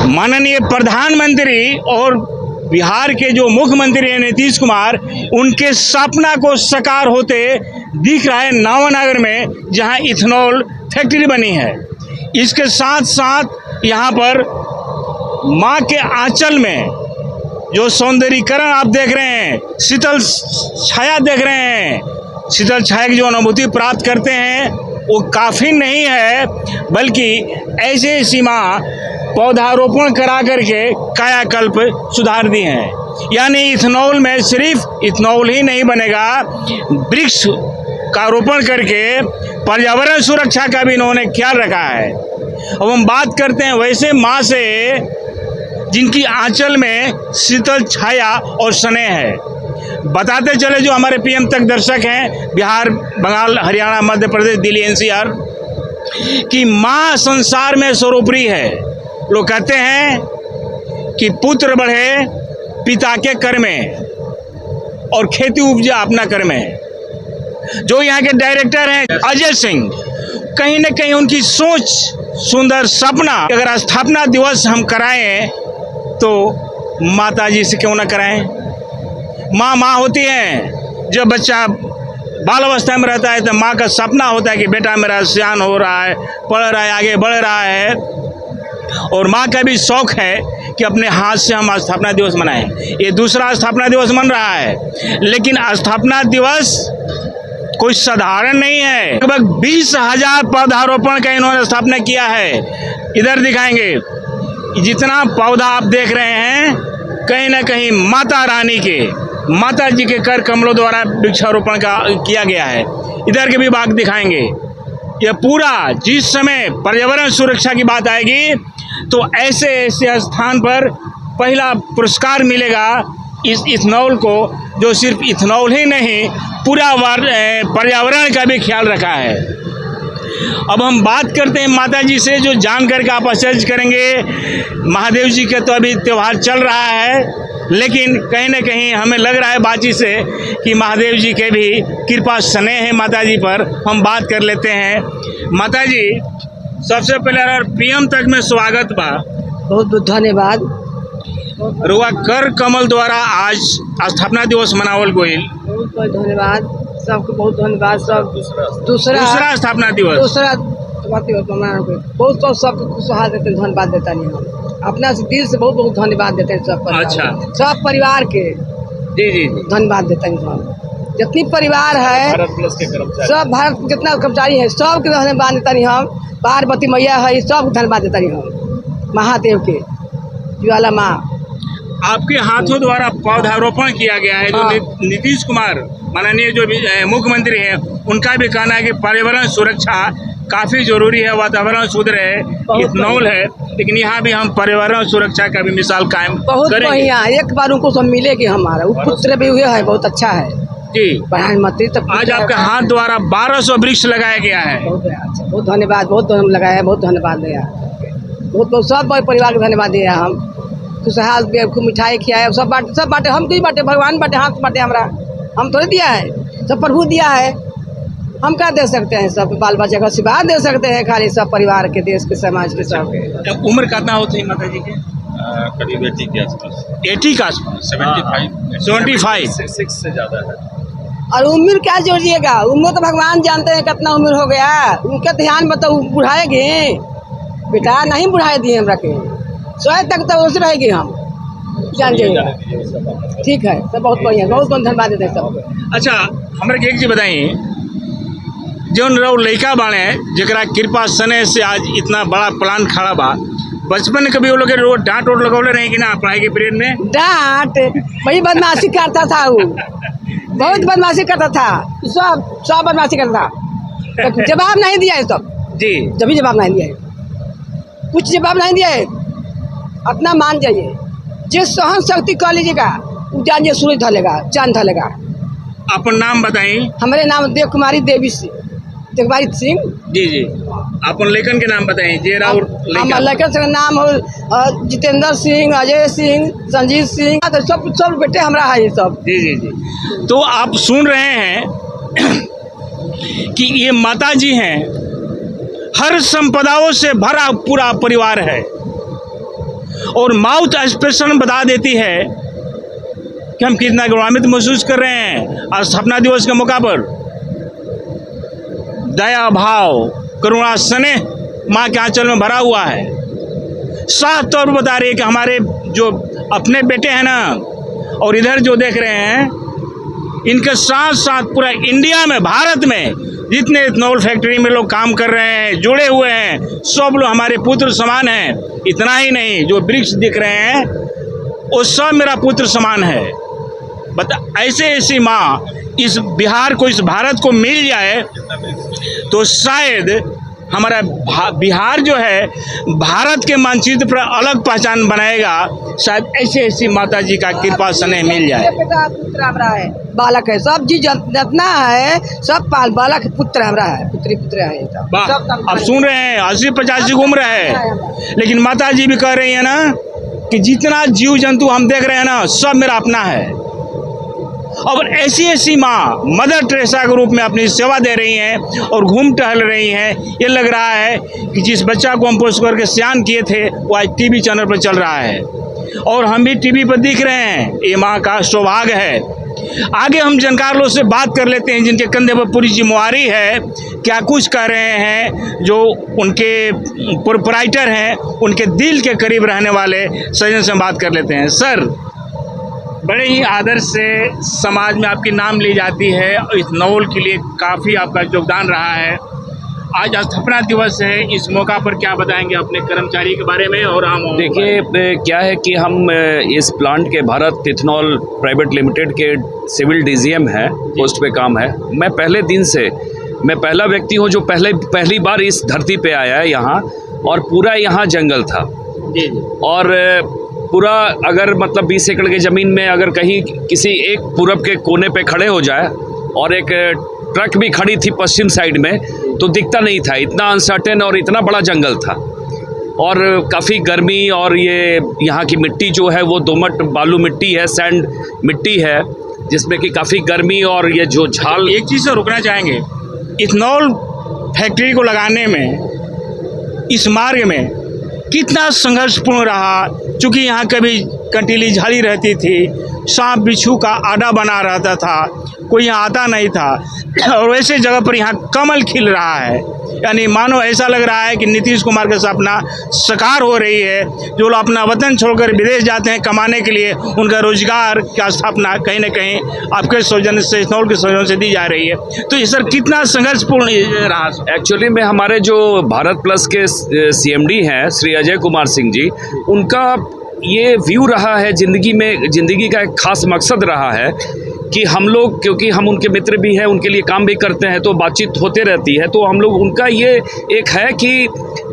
माननीय प्रधानमंत्री और बिहार के जो मुख्यमंत्री हैं नीतीश कुमार, उनके सपना को साकार होते दिख रहा है नावानगर में, जहां इथेनॉल फैक्ट्री बनी है। इसके साथ साथ यहां पर मां के आंचल में जो सौंदर्यीकरण आप देख रहे हैं, शीतल छाया देख रहे हैं, शीतल छाया की जो अनुभूति प्राप्त करते हैं वो काफ़ी नहीं है, बल्कि ऐसे सीमा पौधारोपण करा करके कायाकल्प सुधार दी हैं। यानी इथेनॉल में सिर्फ इथेनॉल ही नहीं बनेगा, वृक्ष का रोपण करके पर्यावरण सुरक्षा का भी इन्होंने ख्याल रखा है। अब हम बात करते हैं वैसे माँ से जिनकी आंचल में शीतल छाया और स्नेह है। बताते चले जो हमारे पीएम तक दर्शक हैं, बिहार, बंगाल, हरियाणा, मध्य प्रदेश, दिल्ली, एनसीआर, कि माँ संसार में सर्वोपरि है। लोग कहते हैं कि पुत्र बढ़े पिता के कर में और खेती उपजा अपना कर में। जो यहाँ के डायरेक्टर हैं अजय सिंह, कहीं न कहीं उनकी सोच, सुंदर सपना, अगर स्थापना दिवस हम कराएं तो माता जी से क्यों ना कराएं। माँ होती है। जब बच्चा बाल अवस्था में रहता है तो माँ का सपना होता है कि बेटा मेरा सियान हो रहा है, पढ़ रहा है, आगे बढ़ रहा है, और माँ का भी शौक है कि अपने हाथ से हम स्थापना दिवस मनाएं। ये दूसरा स्थापना दिवस मन रहा है, लेकिन स्थापना दिवस कोई साधारण नहीं है। लगभग 20,000 पौधारोपण का इन्होंने स्थापना किया है। इधर दिखाएंगे, जितना पौधा आप देख रहे हैं कहीं ना कहीं माता रानी के, माता जी के कर कमलों द्वारा वृक्षारोपण का किया गया है। इधर के भी बाग दिखाएंगे। यह पूरा, जिस समय पर्यावरण सुरक्षा की बात आएगी तो ऐसे ऐसे स्थान पर पहला पुरस्कार मिलेगा इस इथेनॉल को, जो सिर्फ इथेनॉल ही नहीं पूरा पर्यावरण का भी ख्याल रखा है। अब हम बात करते हैं माता जी से, जो जानकर के आप आश्चर्य करेंगे। महादेव जी का तो अभी त्यौहार चल रहा है, लेकिन कहीं ना कहीं हमें लग रहा है बातचीत से कि महादेव जी के भी कृपा स्नेह है माता जी पर। हम बात कर लेते हैं। माता जी, सबसे पहले पीएम तक में स्वागत बा। बहुत बहुत धन्यवाद। रुआ कर कमल द्वारा आज स्थापना दिवस मनावल गईल। बहुत बहुत धन्यवाद सबको, बहुत धन्यवाद। सब दूसरा स्थापना दिवस, बहुत बहुत सबको खुशहाल देते हैं, धन्यवाद देता नहीं हम अपना से दिल से बहुत बहुत धन्यवाद देते हैं सब परिवार। अच्छा, सब परिवार के जी जी धन्यवाद देते हैं हम। जितनी परिवार है, सब भारत जितना कर्मचारी है, सबके धन्यवाद देता नहीं हम। पार्वती मैया है, सब धन्यवाद देता नहीं हम। महादेव के ज्वाला माँ, आपके हाथों द्वारा पौधारोपण किया गया है। हाँ। जो नीतीश कुमार माननीय जो भी मुख्यमंत्री हैं, उनका भी कहना है कि पर्यावरण सुरक्षा काफ़ी जरूरी है, वातावरण शुद्ध रहे, इथेनॉल है, लेकिन यहाँ भी हम पर्यावरण सुरक्षा का भी मिसाल कायम बहुत करेंगे। बढ़िया। एक बार उनको सब मिलेगी हमारा, वो पुत्र भी हुए है, बहुत अच्छा है जी। प्रधानमंत्री। तब आज आपके हाथ द्वारा 1200 वृक्ष लगाया गया है। बहुत धन्यवाद, बहुत लगाया है, बहुत धन्यवाद दिया, बहुत बहुत सब परिवार को धन्यवाद दिया। हम खुशहाल खूब मिठाई खिलाए, सब बाटे हम कोई बाटे, भगवान बाटे, हाथ बाटे हमारा, हम थोड़े दिया है, सब प्रभु दिया है। हम क्या दे सकते हैं, सब बाल बच्चे का आशीर्वाद दे सकते हैं, खाली सब परिवार के, देश के, समाज के सब। उम्र कितना होती है माता जी के? करीब 80 के आसपास। 80 का आसपास, 75 6 से ज़्यादा है। और उम्र क्या जोड़िएगा, उम्र तो भगवान जानते हैं कितना उम्र हो गया। उनके ध्यान में तो बुढ़ाएगी बेटा, नहीं बुढ़ाए दिए हमरा के, 100 तक तो उसे रहेगी, हम जान जाइएगा। ठीक है, सब बहुत बढ़िया, बहुत बहुत धन्यवाद देते हैं सब। अच्छा, हमारे एक चीज बताइए, जो लड़का बाड़े जरा कृपा स्नेह से आज इतना बड़ा प्लान खड़ा बा, बचपन में कभी वो लोग डांट वोट लगौले नहीं कि ना पढ़ाई के पीरियड में? डांट वही बदमाशी करता था, वो बहुत बदमाशी करता था, सब बदमाशी करता था। जवाब नहीं दिया है सब जी, जब भी जवाब नहीं दिया है, कुछ जवाब नहीं दिया है। अपना मान जाइए, जिस सहन शक्ति कर लीजिएगा, जानिए सूरज ढलेगा, चांद ढलेगा। अपन नाम बताइए। हमारे नाम देव कुमारी देवी देवकुमारी सिंह। जी जी, अपन लेखन के नाम बताइए। जे राउर हमारे लेखन का नाम हो जितेंद्र सिंह, अजय सिंह, संजीत सिंह, तो सब बेटे हमारा है ये सब। जी जी जी। तो आप सुन रहे हैं कि ये माता जी हैं, हर संपदाओं से भरा पूरा परिवार है। और माउथ एक्सप्रेशन बता देती है कि हम कितना गौरवान्वित महसूस कर रहे हैं आज स्थापना दिवस के मौका पर। दया भाव करुणा स्नेह माँ के आंचल में भरा हुआ है। साफ तौर पर बता रही है कि हमारे जो अपने बेटे हैं ना, और इधर जो देख रहे हैं, इनके साथ साथ पूरा इंडिया में, भारत में जितने इथनॉल फैक्ट्री में लोग काम कर रहे हैं, जुड़े हुए हैं, सब लोग हमारे पुत्र समान हैं। इतना ही नहीं, जो वृक्ष दिख रहे हैं वो सब मेरा पुत्र समान है। बता, ऐसी माँ इस बिहार को, इस भारत को मिल जाए तो शायद हमारा बिहार जो है भारत के मानचित्र पर अलग पहचान बनाएगा। शायद ऐसी माता जी का कृपा स्नेह मिल जाए। बेटा पुत्र हमरा है, बालक है, सब जी जितना है सब बालक पुत्र हमरा है, पुत्री पुत्र है। अब सुन रहे हैं 80-85 उम्र है, लेकिन माता जी भी कह रही है ना कि जितना जीव जंतु हम देख रहे हैं ना, सब मेरा अपना है। और ऐसी माँ मदर टेरेसा के रूप में अपनी सेवा दे रही हैं और घूम टहल रही हैं। ये लग रहा है कि जिस बच्चा को हम पोस्ट करके सियान किए थे वो आज टीवी चैनल पर चल रहा है और हम भी टीवी पर दिख रहे हैं। ये माँ का सौभाग्य है। आगे हम जानकार लोग से बात कर लेते हैं जिनके कंधे पर पूरी जिम्मेवारी है, क्या कुछ कर रहे हैं, जो उनके प्रोपराइटर हैं, उनके दिल के करीब रहने वाले सज्जन से बात कर लेते हैं। सर, बड़े ही आदर से समाज में आपकी नाम ली जाती है और इथनॉल के लिए काफ़ी आपका योगदान रहा है। आज स्थापना दिवस है, इस मौका पर क्या बताएंगे अपने कर्मचारी के बारे में और हम? देखिए, क्या है कि हम इस प्लांट के भारत इथनॉल प्राइवेट लिमिटेड के सिविल डीजीएम हैं, पोस्ट पे काम है। मैं पहले दिन से, मैं पहला व्यक्ति हूँ जो पहली बार इस धरती पे आया है यहाँ, और पूरा यहाँ जंगल था। जी। और पूरा अगर मतलब 20 एकड़ की ज़मीन में अगर कहीं किसी एक पूरब के कोने पे खड़े हो जाए और एक ट्रक भी खड़ी थी पश्चिम साइड में तो दिखता नहीं था, इतना अनसर्टेन और इतना बड़ा जंगल था। और काफ़ी गर्मी, और ये यहाँ की मिट्टी जो है वो दोमट बालू मिट्टी है, सैंड मिट्टी है, जिसमें कि काफ़ी गर्मी और ये जो झाल। एक चीज़ से रुकना चाहेंगे, इथनॉल फैक्ट्री को लगाने में, इस मार्ग में कितना संघर्षपूर्ण रहा। चूँकि यहाँ कभी कंटीली झाड़ी रहती थी, सांप बिच्छू का आड़ा बना रहता था, कोई यहाँ आता नहीं था, और वैसे जगह पर यहाँ कमल खिल रहा है। यानी मानो ऐसा लग रहा है कि नीतीश कुमार का सपना साकार हो रही है। जो लोग अपना वतन छोड़कर विदेश जाते हैं कमाने के लिए, उनका रोजगार की स्थापना कहीं न कहीं आपके सौजन्य से, इथनॉल के सौजन्य से दी जा रही है। तो ये सर कितना संघर्षपूर्ण रहा? एक्चुअली में हमारे जो भारत प्लस के CMD हैं श्री अजय कुमार सिंह जी, उनका ये व्यू रहा है ज़िंदगी में, ज़िंदगी का एक ख़ास मकसद रहा है कि हम लोग, क्योंकि हम उनके मित्र भी हैं, उनके लिए काम भी करते हैं, तो बातचीत होते रहती है, तो हम लोग, उनका ये एक है कि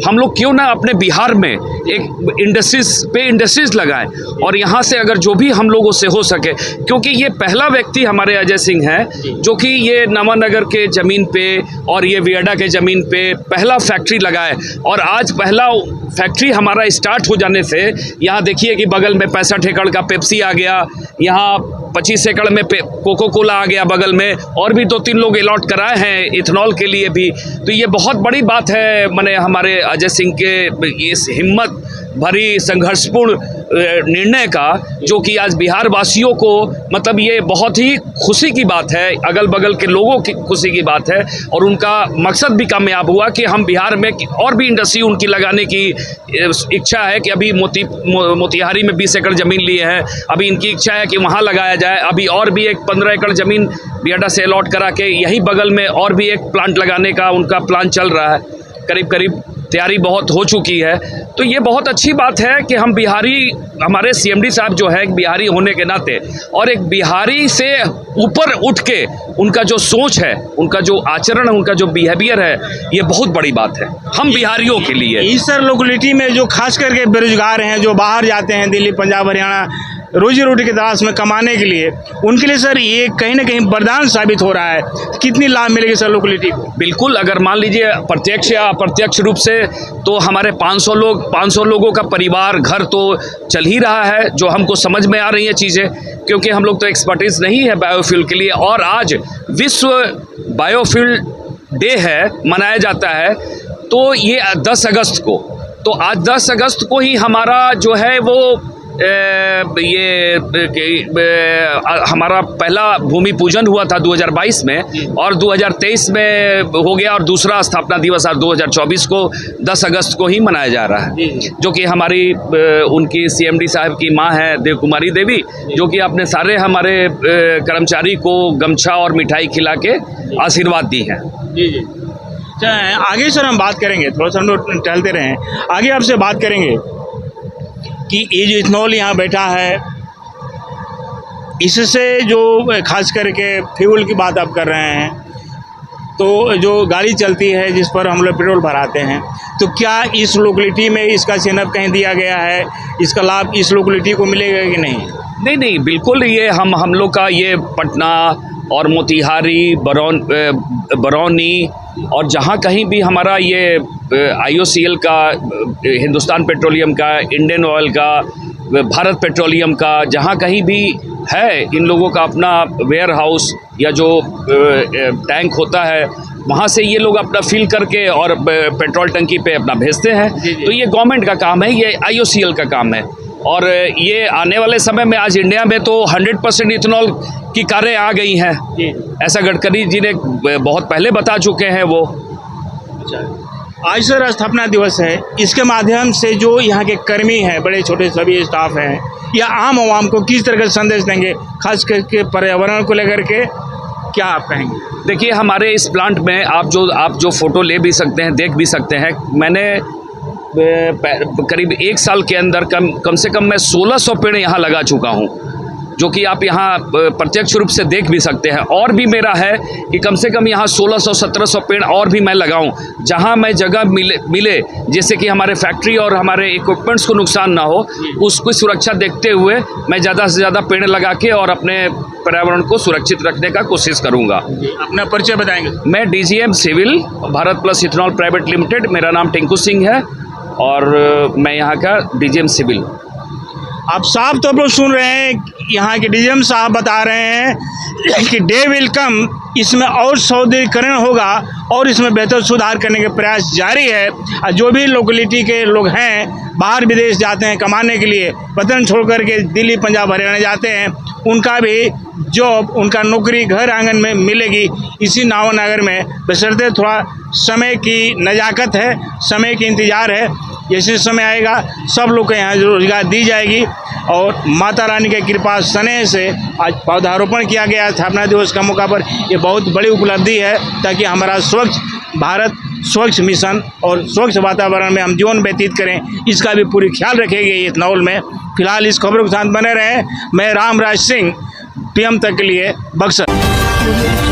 हम लोग क्यों ना अपने बिहार में एक इंडस्ट्रीज़ लगाएं, और यहाँ से अगर जो भी हम लोगों से हो सके, क्योंकि ये पहला व्यक्ति हमारे अजय सिंह हैं जो कि ये नवानगर के ज़मीन पे और ये वियडा के ज़मीन पे पहला फैक्ट्री लगाए। और आज पहला फैक्ट्री हमारा स्टार्ट हो जाने से यहाँ देखिए कि बगल में 65 एकड़ का पेप्सी आ गया, यहाँ 25 एकड़ में कोको कोला आ गया बगल में, और भी 2-3 लोग अलॉट कराए हैं इथनॉल के लिए भी। तो ये बहुत बड़ी बात है, मैंने हमारे अजय सिंह के इस हिम्मत भरी संघर्षपूर्ण निर्णय का, जो कि आज बिहार वासियों को, मतलब ये बहुत ही खुशी की बात है, अगल बगल के लोगों की खुशी की बात है, और उनका मकसद भी कामयाब हुआ कि हम बिहार में और भी इंडस्ट्री उनकी लगाने की इच्छा है। कि अभी मोतिहारी में 20 एकड़ ज़मीन लिए हैं, अभी इनकी इच्छा है कि वहाँ लगाया जाए। अभी और भी एक 15 एकड़ ज़मीन बियाडा से अलॉट करा के यहीं बगल में और भी एक प्लांट लगाने का उनका प्लान चल रहा है। करीब तैयारी बहुत हो चुकी है। तो ये बहुत अच्छी बात है कि हम बिहारी, हमारे CMD साहब जो है बिहारी होने के नाते, और एक बिहारी से ऊपर उठ के उनका जो सोच है, उनका जो आचरण है, उनका जो बिहेवियर है, ये बहुत बड़ी बात है हम बिहारियों के लिए। इस सर लोकेलिटी में जो खास करके बेरोजगार हैं, जो बाहर जाते हैं दिल्ली, पंजाब, हरियाणा रोजी रोटी की तलाश में कमाने के लिए, उनके लिए सर ये कहीं ना कहीं वरदान साबित हो रहा है। कितनी लाभ मिलेगी सर लोकेलिटी को? बिल्कुल, अगर मान लीजिए प्रत्यक्ष या अप्रत्यक्ष रूप से, तो हमारे 500 लोगों का परिवार, घर तो चल ही रहा है, जो हमको समझ में आ रही हैं चीज़ें, क्योंकि हम लोग तो एक्सपर्टीज़ नहीं है बायोफ्यूल के लिए। और आज विश्व बायोफ्यूल डे है, मनाया जाता है। तो ये 10 अगस्त को तो आज 10 अगस्त को ही हमारा जो है वो हमारा पहला भूमि पूजन हुआ था 2022 में, और 2023 में हो गया, और दूसरा स्थापना दिवस आज 2024 को 10 अगस्त को ही मनाया जा रहा है, जो कि हमारी उनकी CMD साहब की माँ है देव कुमारी देवी, जो कि अपने सारे हमारे कर्मचारी को गमछा और मिठाई खिला के आशीर्वाद दी है। जी जी। आगे सर हम बात करेंगे, थोड़ा सा हम लोग टहलते रहें, आगे आपसे बात करेंगे कि ये जो इथनॉल यहाँ बैठा है, इससे जो खास करके फ्यूल की बात आप कर रहे हैं, तो जो गाड़ी चलती है जिस पर हम लोग पेट्रोल भराते हैं, तो क्या इस लोकेलिटी में इसका चिन्ह कहीं दिया गया है, इसका लाभ इस लोकेलिटी को मिलेगा कि नहीं? नहीं नहीं, बिल्कुल ये हम लोग का ये पटना और मोतिहारी, बरौनी और जहाँ कहीं भी हमारा ये IOCL का, हिंदुस्तान पेट्रोलियम का, इंडियन ऑयल का, भारत पेट्रोलियम का, जहाँ कहीं भी है इन लोगों का अपना वेयर हाउस या जो टैंक होता है, वहाँ से ये लोग अपना फिल करके और पेट्रोल टंकी पे अपना भेजते हैं। तो ये गवर्नमेंट का काम है, ये IOCL का काम है, और ये आने वाले समय में आज इंडिया में तो 100% इथेनॉल की कारें आ गई हैं, ऐसा गडकरी जी ने बहुत पहले बता चुके हैं वो। आज सर स्थापना दिवस है, इसके माध्यम से जो यहाँ के कर्मी हैं, बड़े छोटे सभी स्टाफ हैं, या आम आवाम को किस तरह का संदेश देंगे, खास करके पर्यावरण को लेकर के क्या आप कहेंगे? देखिए, हमारे इस प्लांट में आप जो फ़ोटो ले भी सकते हैं, देख भी सकते हैं, मैंने करीब 1 साल के अंदर कम से कम मैं 1600 पेड़ यहाँ लगा चुका हूँ, जो कि आप यहाँ प्रत्यक्ष रूप से देख भी सकते हैं। और भी मेरा है कि कम से कम यहाँ 1600-1700 पेड़ और भी मैं लगाऊं, जहाँ मैं जगह मिले जैसे कि हमारे फैक्ट्री और हमारे इक्विपमेंट्स को नुकसान ना हो, उसकी सुरक्षा देखते हुए मैं ज़्यादा से ज़्यादा पेड़ लगा के और अपने पर्यावरण को सुरक्षित रखने का कोशिश करूँगा। अपना परिचय बताएंगे? मैं DGM civil, Bharat plus ethanol private limited, मेरा नाम टिंकू सिंह है और मैं यहाँ का DGM सिविल। आप साफ तौर पर सुन रहे हैं, यहाँ के DGM साहब बता रहे हैं कि डे विल कम, इसमें और सौंदर्यीकरण होगा और इसमें बेहतर सुधार करने के प्रयास जारी है। और जो भी लोकेलिटी के लोग हैं, बाहर विदेश जाते हैं कमाने के लिए, वतन छोड़ करके दिल्ली, पंजाब, हरियाणा जाते हैं, उनका भी जॉब, उनका नौकरी घर आंगन में मिलेगी इसी नावनगर में, बशर्ते थोड़ा समय की नज़ाकत है, समय की इंतज़ार है। जैसे समय आएगा सब लोग को यहाँ रोजगार दी जाएगी, और माता रानी की कृपा स्नेह से आज पौधारोपण किया गया स्थापना दिवस का मौका पर। ये बहुत बड़ी उपलब्धि है, ताकि हमारा स्वच्छ भारत, स्वच्छ मिशन और स्वच्छ वातावरण में हम जीवन व्यतीत करें, इसका भी पूरी ख्याल रखेगी इथनॉल में। फिलहाल इस खबरों के साथ बने रहें। मैं रामराज सिंह, PM तक के लिए बक्सर।